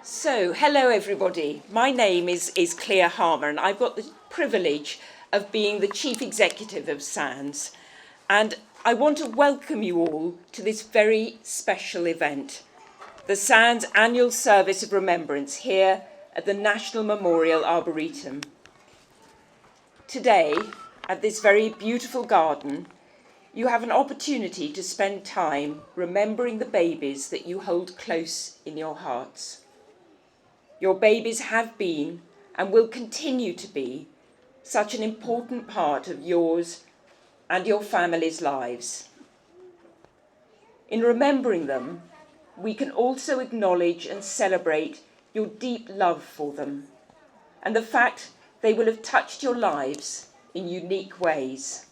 So, hello everybody. My name is Claire Harmer and I've got the privilege of being the Chief Executive of SANS. And I want to welcome you all to this very special event, the SANS Annual Service of Remembrance here at the National Memorial Arboretum. Today, at this very beautiful garden, you have an opportunity to spend time remembering the babies that you hold close in your hearts. Your babies have been and will continue to be such an important part of yours and your family's lives. In remembering them, we can also acknowledge and celebrate your deep love for them and the fact they will have touched your lives in unique ways.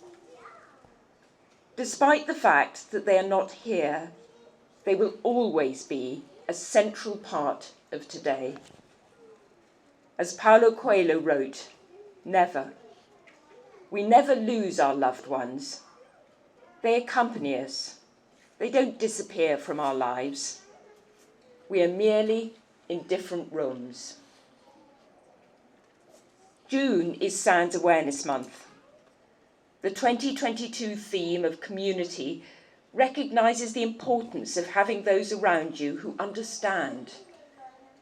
Despite the fact that they are not here, they will always be a central part of today. As Paulo Coelho wrote, never. We never lose our loved ones. They accompany us. They don't disappear from our lives. We are merely in different rooms. June is SANS Awareness Month. The 2022 theme of community recognises the importance of having those around you who understand,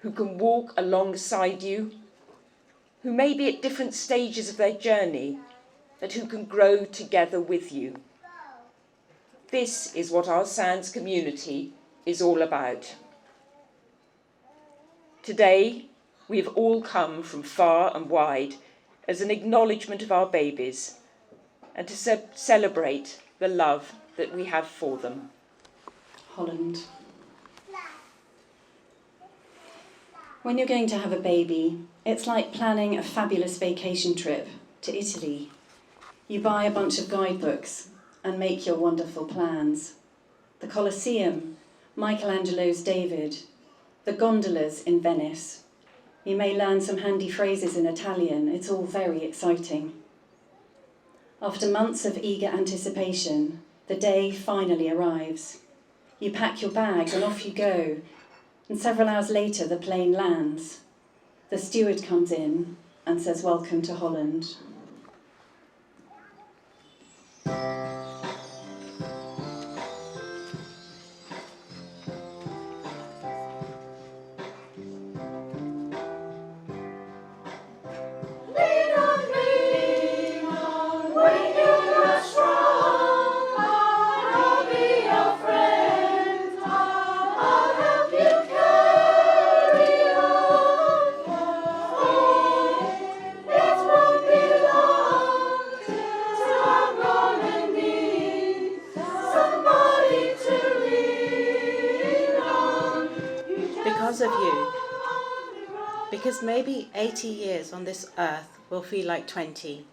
who can walk alongside you, who may be at different stages of their journey, but who can grow together with you. This is what our SANS community is all about. Today, we have all come from far and wide as an acknowledgement of our babies and to celebrate the love that we have for them. Holland. When you're going to have a baby, it's like planning a fabulous vacation trip to Italy. You buy a bunch of guidebooks and make your wonderful plans. The Colosseum, Michelangelo's David, the gondolas in Venice. You may learn some handy phrases in Italian. It's all very exciting. After months of eager anticipation, the day finally arrives. You pack your bags and off you go, and several hours later the plane lands. The steward comes in and says, "Welcome to Holland." Because of you, because maybe 80 years on this earth will feel like 20,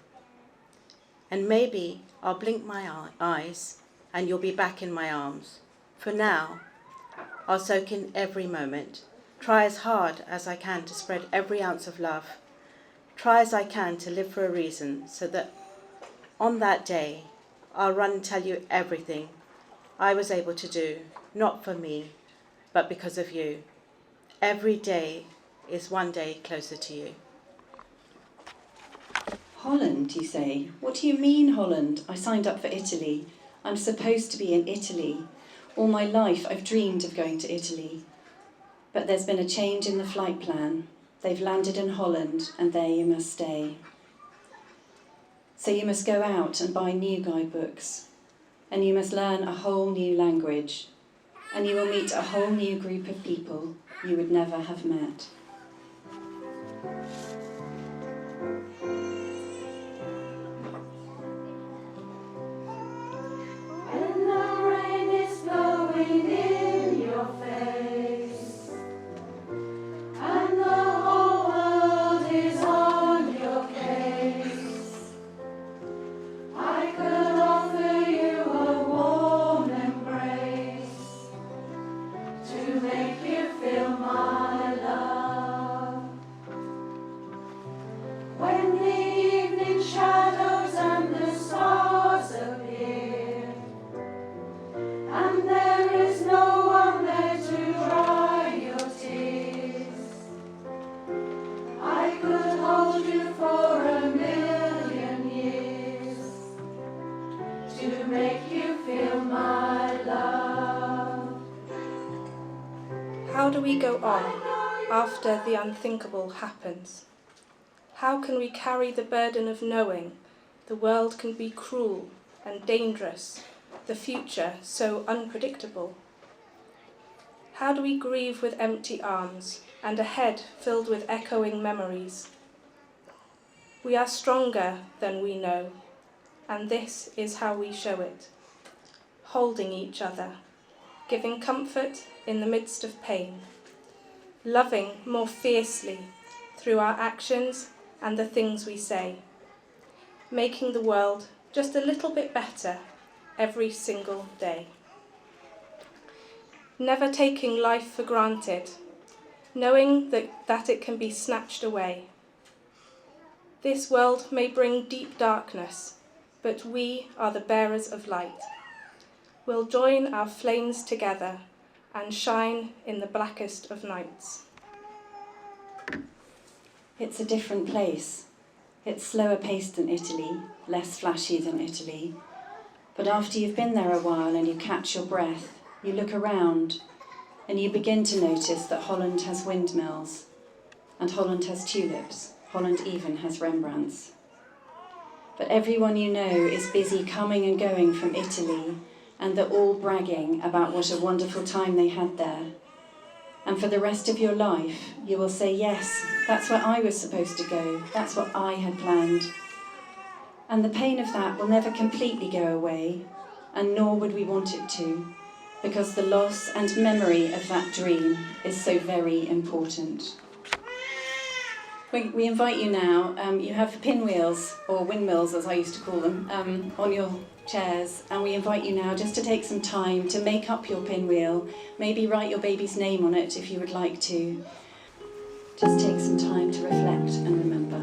and maybe I'll blink my eyes and you'll be back in my arms. For now, I'll soak in every moment, try as hard as I can to spread every ounce of love, try as I can to live for a reason so that on that day I'll run and tell you everything I was able to do, not for me, but because of you. Every day is one day closer to you. Holland, you say? What do you mean, Holland? I signed up for Italy. I'm supposed to be in Italy. All my life I've dreamed of going to Italy. But there's been a change in the flight plan. They've landed in Holland and there you must stay. So you must go out and buy new guidebooks. And you must learn a whole new language. And you will meet a whole new group of people you would never have met. When the rain is blowing in your face, and the whole world is on your case, I could offer you a warm embrace to make you feel my love. How do we go on after the unthinkable happens? How can we carry the burden of knowing the world can be cruel and dangerous, the future so unpredictable? How do we grieve with empty arms and a head filled with echoing memories? We are stronger than we know, and this is how we show it. Holding each other, giving comfort in the midst of pain, loving more fiercely through our actions and the things we say, making the world just a little bit better every single day. Never taking life for granted, knowing that it can be snatched away. This world may bring deep darkness, but we are the bearers of light. We'll join our flames together and shine in the blackest of nights. It's a different place. It's slower paced than Italy, less flashy than Italy. But after you've been there a while and you catch your breath, you look around and you begin to notice that Holland has windmills, and Holland has tulips, Holland even has Remembrance. But everyone you know is busy coming and going from Italy, and they're all bragging about what a wonderful time they had there. And for the rest of your life, you will say, yes, that's where I was supposed to go, that's what I had planned. And the pain of that will never completely go away, and nor would we want it to, because the loss and memory of that dream is so very important. We invite you now, you have pinwheels, or windmills as I used to call them, on your chairs, and we invite you now just to take some time to make up your pinwheel, maybe write your baby's name on it if you would like to. Just take some time to reflect and remember.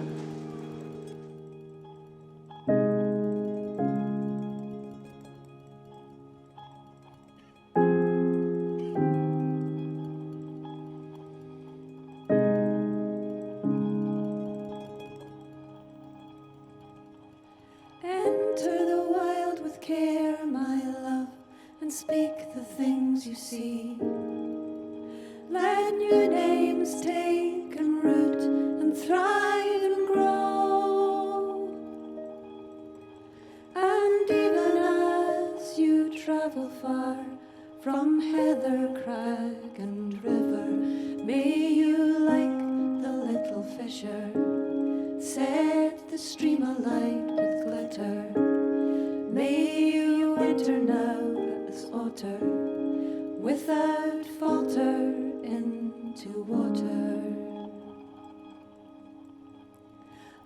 Enter the wild with care, my love, and speak the things you see. Let new names take and root and thrive and grow. And even as you travel far from heather, crag and river, may you, like the little fisher, set the stream alight with glitter. May you enter now as otter, without falter into water.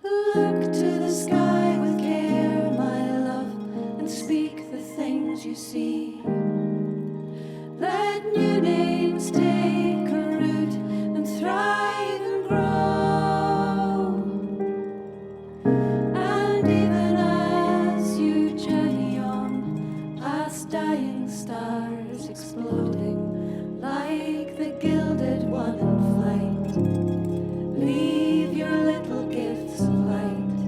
Look to the sky with care, my love, and speak the things you see. Let new names take a root and thrive and grow. And even as you journey on, past dying stars exploding like the gilded one in flight, leave your little gifts of light.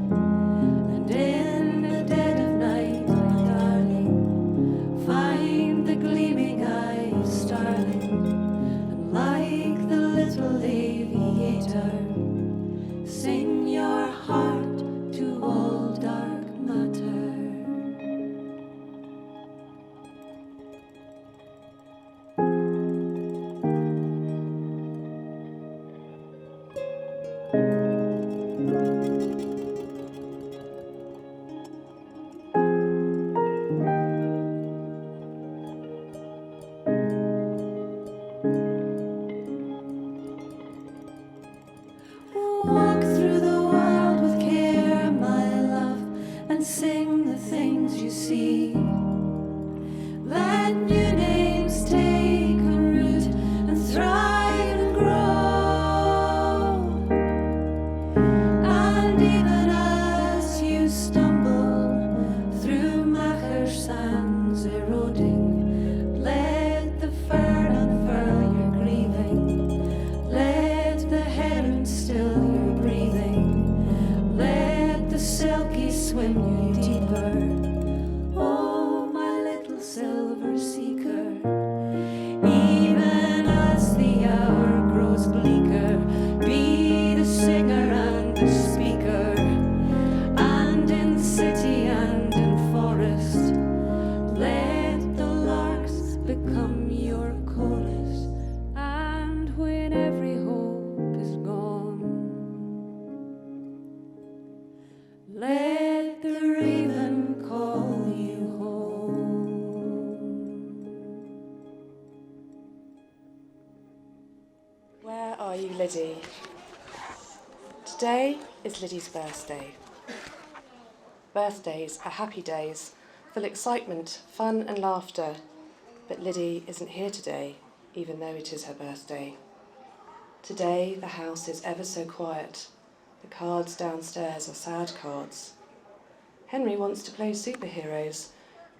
And in the dead of night, my darling, find the gleaming eyes starling, and like the little aviator, sing your heart to all dark matter. Liddy. Today is Liddy's birthday. Birthdays are happy days, full of excitement, fun and laughter. But Liddy isn't here today, even though it is her birthday. Today the house is ever so quiet. The cards downstairs are sad cards. Henry wants to play superheroes,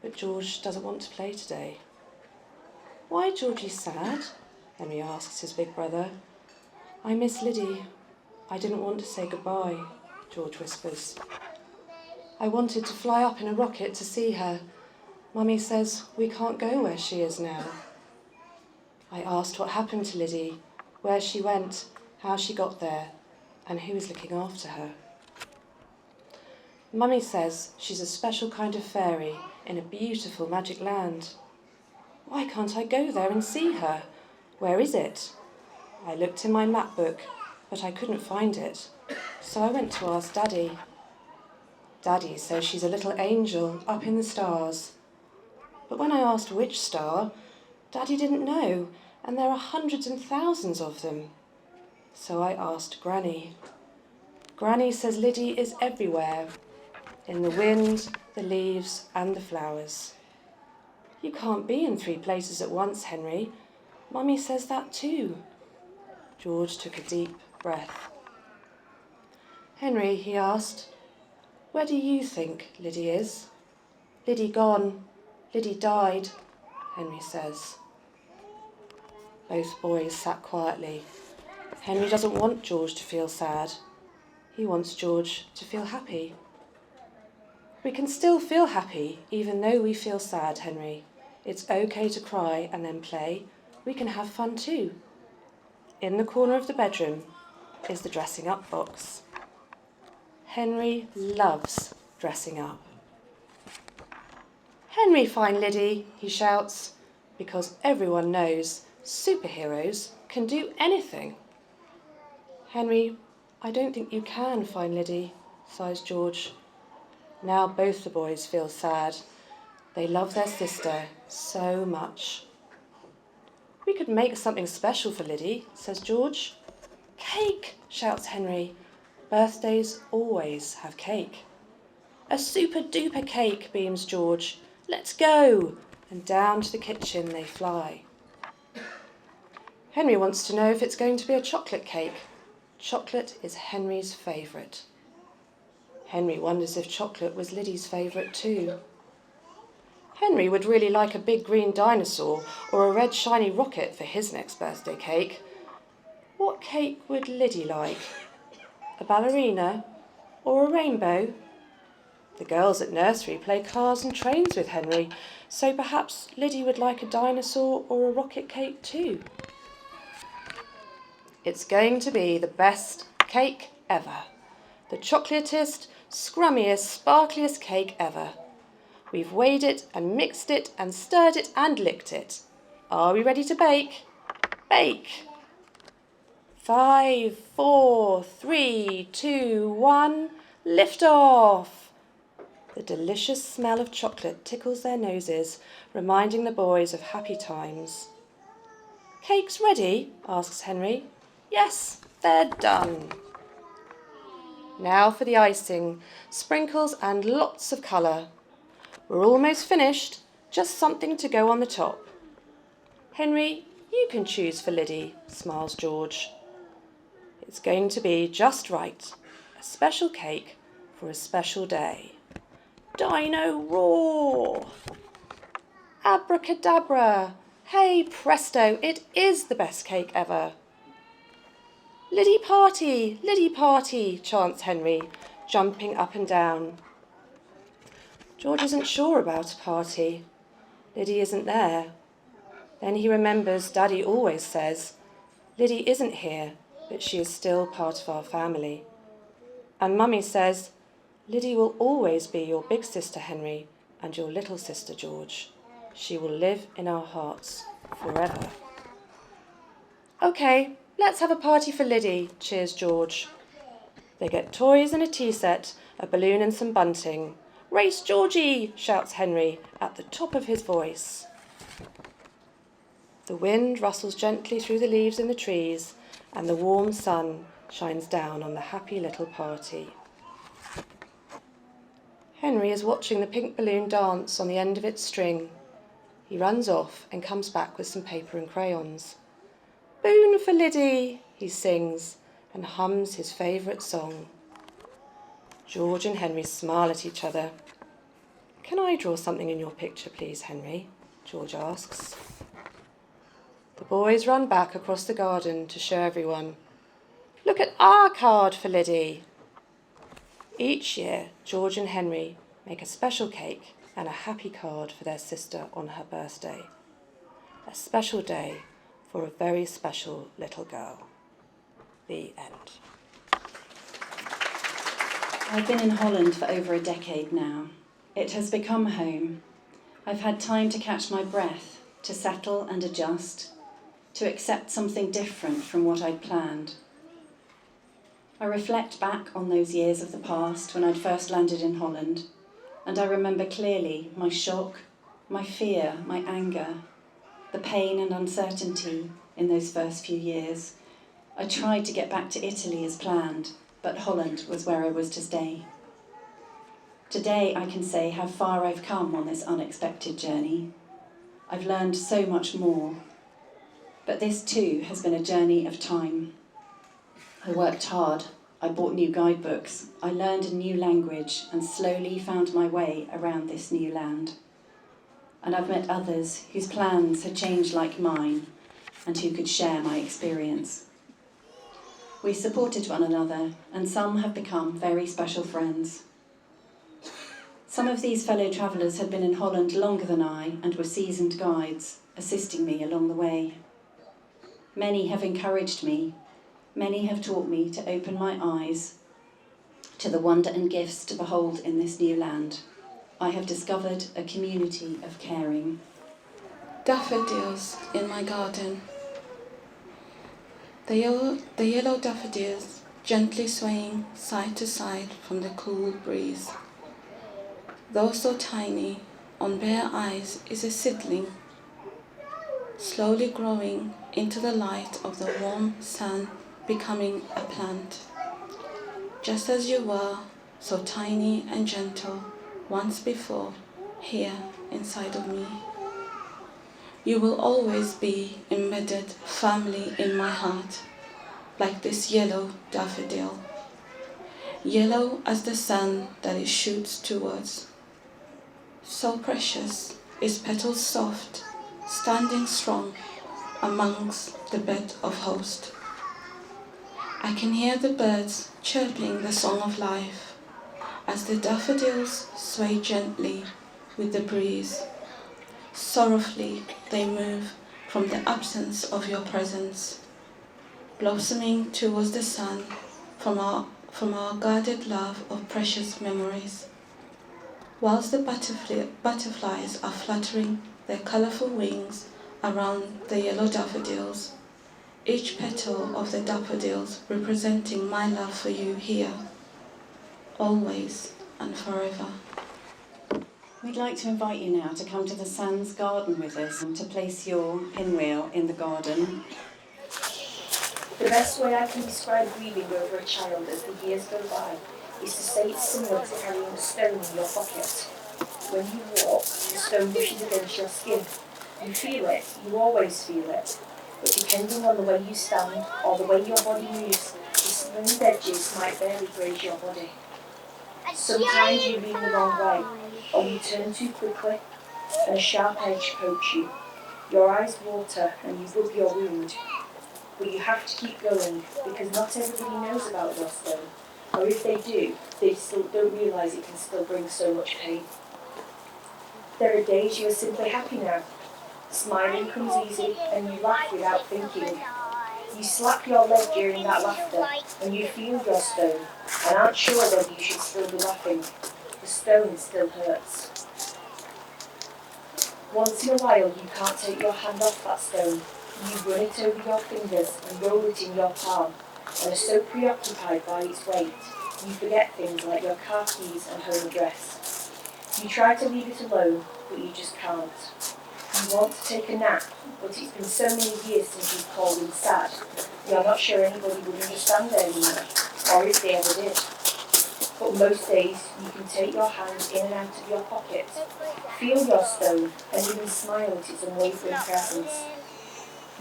but George doesn't want to play today. "Why, Georgie, sad?" Henry asks his big brother. "I miss Liddy. I didn't want to say goodbye," George whispers. "I wanted to fly up in a rocket to see her. Mummy says we can't go where she is now. I asked what happened to Liddy, where she went, how she got there, and who is looking after her. Mummy says she's a special kind of fairy in a beautiful magic land. Why can't I go there and see her? Where is it? I looked in my map book, but I couldn't find it, so I went to ask Daddy. Daddy says she's a little angel up in the stars. But when I asked which star, Daddy didn't know, and there are hundreds and thousands of them. So I asked Granny. Granny says Liddy is everywhere, in the wind, the leaves, and the flowers. You can't be in 3 places at once, Henry. Mummy says that too." George took a deep breath. "Henry," he asked, "where do you think Liddy is?" "Liddy gone. Liddy died," Henry says. Both boys sat quietly. Henry doesn't want George to feel sad. He wants George to feel happy. "We can still feel happy even though we feel sad, Henry. It's okay to cry and then play. We can have fun too." In the corner of the bedroom is the dressing up box. Henry loves dressing up. "Henry, find Liddy," he shouts, because everyone knows superheroes can do anything. "Henry, I don't think you can find Liddy," sighs George. Now both the boys feel sad. They love their sister so much. "We could make something special for Liddy," says George. "Cake," shouts Henry. Birthdays always have cake. "A super duper cake," beams George. "Let's go!" And down to the kitchen they fly. Henry wants to know if it's going to be a chocolate cake. Chocolate is Henry's favourite. Henry wonders if chocolate was Liddy's favourite too. Henry would really like a big green dinosaur or a red shiny rocket for his next birthday cake. What cake would Liddy like? A ballerina or a rainbow? The girls at nursery play cars and trains with Henry, so perhaps Liddy would like a dinosaur or a rocket cake too. It's going to be the best cake ever. The chocolatiest, scrummiest, sparkliest cake ever. We've weighed it and mixed it and stirred it and licked it. Are we ready to bake? Bake! 5, 4, 3, 2, 1, lift off! The delicious smell of chocolate tickles their noses, reminding the boys of happy times. "Cake's ready?" asks Henry. "Yes, they're done." Now for the icing, sprinkles and lots of colour. We're almost finished, just something to go on the top. "Henry, you can choose for Liddy," smiles George. It's going to be just right, a special cake for a special day. Dino roar! Abracadabra! Hey presto, it is the best cake ever. Liddy party, chants Henry, jumping up and down. George isn't sure about a party. Liddy isn't there. Then he remembers Daddy always says, Liddy isn't here, but she is still part of our family. And Mummy says, Liddy will always be your big sister, Henry, and your little sister, George. She will live in our hearts forever. Okay, let's have a party for Liddy, cheers George. They get toys and a tea set, a balloon and some bunting. Race Georgie, shouts Henry at the top of his voice. The wind rustles gently through the leaves in the trees, and the warm sun shines down on the happy little party. Henry is watching the pink balloon dance on the end of its string. He runs off and comes back with some paper and crayons. "Boon for Liddy," he sings and hums his favourite song. George and Henry smile at each other. "Can I draw something in your picture, please, Henry?" George asks. The boys run back across the garden to show everyone. "Look at our card for Liddy." Each year, George and Henry make a special cake and a happy card for their sister on her birthday. A special day for a very special little girl. The end. I've been in Holland for over a decade now. It has become home. I've had time to catch my breath, to settle and adjust, to accept something different from what I'd planned. I reflect back on those years of the past when I'd first landed in Holland, and I remember clearly my shock, my fear, my anger, the pain and uncertainty in those first few years. I tried to get back to Italy as planned, but Holland was where I was to stay. Today I can say how far I've come on this unexpected journey. I've learned so much more, but this too has been a journey of time. I worked hard, I bought new guidebooks, I learned a new language and slowly found my way around this new land. And I've met others whose plans had changed like mine and who could share my experience. We supported one another and some have become very special friends. Some of these fellow travellers had been in Holland longer than I and were seasoned guides, assisting me along the way. Many have encouraged me. Many have taught me to open my eyes to the wonder and gifts to behold in this new land. I have discovered a community of caring. Daffodils in my garden. The yellow daffodils gently swaying side to side from the cool breeze. Though so tiny, on bare eyes is a seedling, slowly growing into the light of the warm sun, becoming a plant. Just as you were, so tiny and gentle, once before, here inside of me. You will always be embedded firmly in my heart, like this yellow daffodil. Yellow as the sun that it shoots towards. So precious, its petals soft, standing strong amongst the bed of host. I can hear the birds chirping the song of life as the daffodils sway gently with the breeze. Sorrowfully they move from the absence of your presence, blossoming towards the sun from our guarded love of precious memories. Whilst the butterflies are fluttering their colourful wings around the yellow daffodils, each petal of the daffodils representing my love for you here, always and forever. We'd like to invite you now to come to the Sands garden with us and to place your pinwheel in the garden. The best way I can describe grieving over a child as the years go by is to say it's similar to carrying a stone in your pocket. When you walk, the stone pushes against your skin. You feel it, you always feel it. But depending on the way you stand or the way your body moves, the smooth edges might barely graze your body. Sometimes you lean the wrong way, or you turn too quickly, and a sharp edge pokes you. Your eyes water and you rub your wound. But you have to keep going, because not everybody knows about your stone. Or if they do, they still don't realise it can still bring so much pain. There are days you are simply happy now. Smiling comes easy and you laugh without thinking. You slap your leg during that laughter and you feel your stone and aren't sure whether you should still be laughing. The stone still hurts. Once in a while you can't take your hand off that stone. You run it over your fingers and roll it in your palm and are so preoccupied by its weight you forget things like your car keys and home address. You try to leave it alone, but you just can't. You want to take a nap, but it's been so many years since you've called in sad. You're not sure anybody would understand anymore, or if they ever did. But most days, you can take your hand in and out of your pocket, feel your stone, and even smile at its unwavering presence.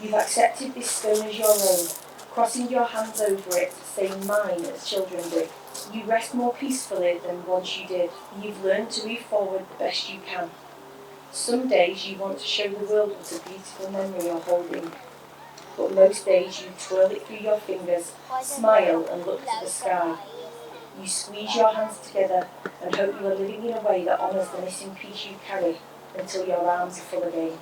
You've accepted this stone as your own, crossing your hands over it, saying mine as children did. You rest more peacefully than once you did. You've learned to move forward the best you can. Some days you want to show the world what a beautiful memory you're holding. But most days you twirl it through your fingers, smile and look to the sky. You squeeze your hands together and hope you are living in a way that honours the missing piece you carry until your arms are full again.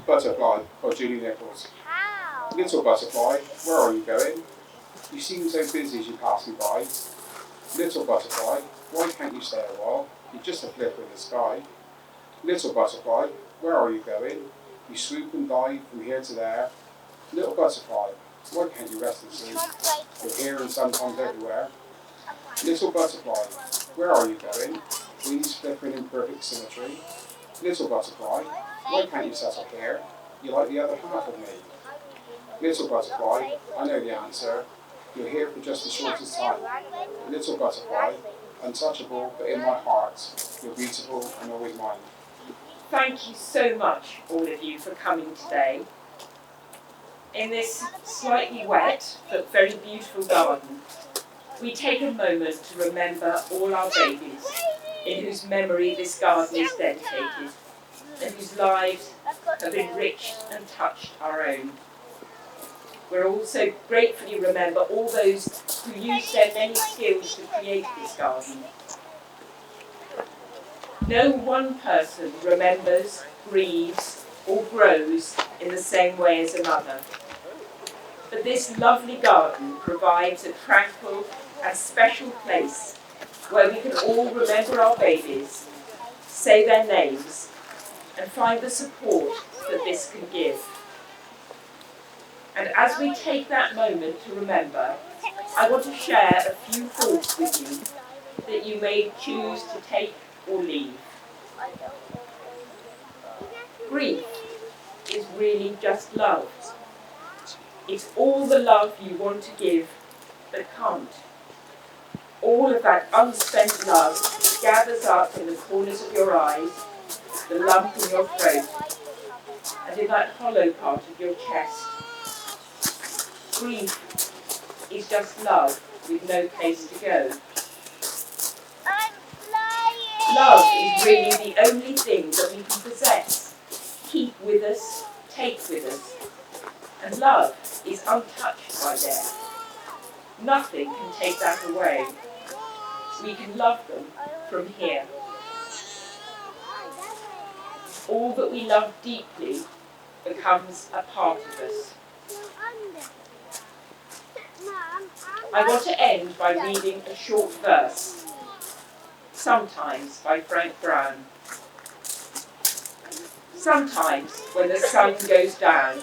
Butterfly by Julie Nichols. Little butterfly, where are you going? You seem so busy as you pass me by. Little butterfly, why can't you stay a while? You're just a flicker in the sky. Little butterfly, where are you going? You swoop and dive from here to there. Little butterfly, why can't you rest and sleep? You're here and sometimes everywhere. Little butterfly, where are you going? Wings flickering in perfect symmetry. Little butterfly, why can't you settle here? You're like the other half of me. Little butterfly, I know the answer. You're here for just the shortest time. Little butterfly, untouchable but in my heart. You're beautiful and always mine. Thank you so much, all of you, for coming today. In this slightly wet but very beautiful garden, we take a moment to remember all our babies in whose memory this garden is dedicated and whose lives have enriched and touched our own. We'll also gratefully remember all those who used their many skills to create this garden. No one person remembers, grieves, or grows in the same way as another. But this lovely garden provides a tranquil and special place where we can all remember our babies, say their names, and find the support that this can give. And as we take that moment to remember, I want to share a few thoughts with you that you may choose to take or leave. Grief is really just love. It's all the love you want to give but can't. All of that unspent love gathers up in the corners of your eyes, the lump in your throat, and in that hollow part of your chest. Grief is just love with no place to go. Love is really the only thing that we can possess, keep with us, take with us. And love is untouched by death. Nothing can take that away. We can love them from here. All that we love deeply becomes a part of us. I want to end by reading a short verse, Sometimes by Frank Brown. Sometimes when the sun goes down,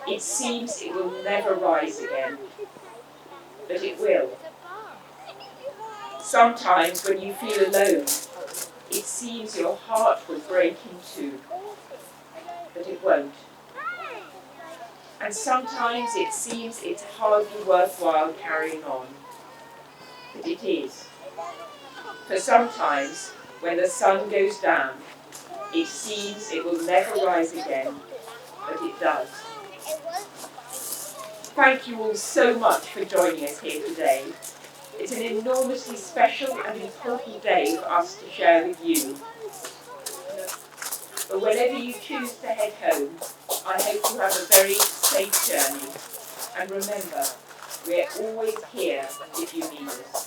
it seems it will never rise again, but it will. Sometimes when you feel alone, it seems your heart will break in two, but it won't. And sometimes it seems it's hardly worthwhile carrying on, but it is. For sometimes, when the sun goes down, it seems it will never rise again, but it does. Thank you all so much for joining us here today. It's an enormously special and important day for us to share with you. But whenever you choose to head home, I hope you have a very safe journey. And remember, we're always here if you need us.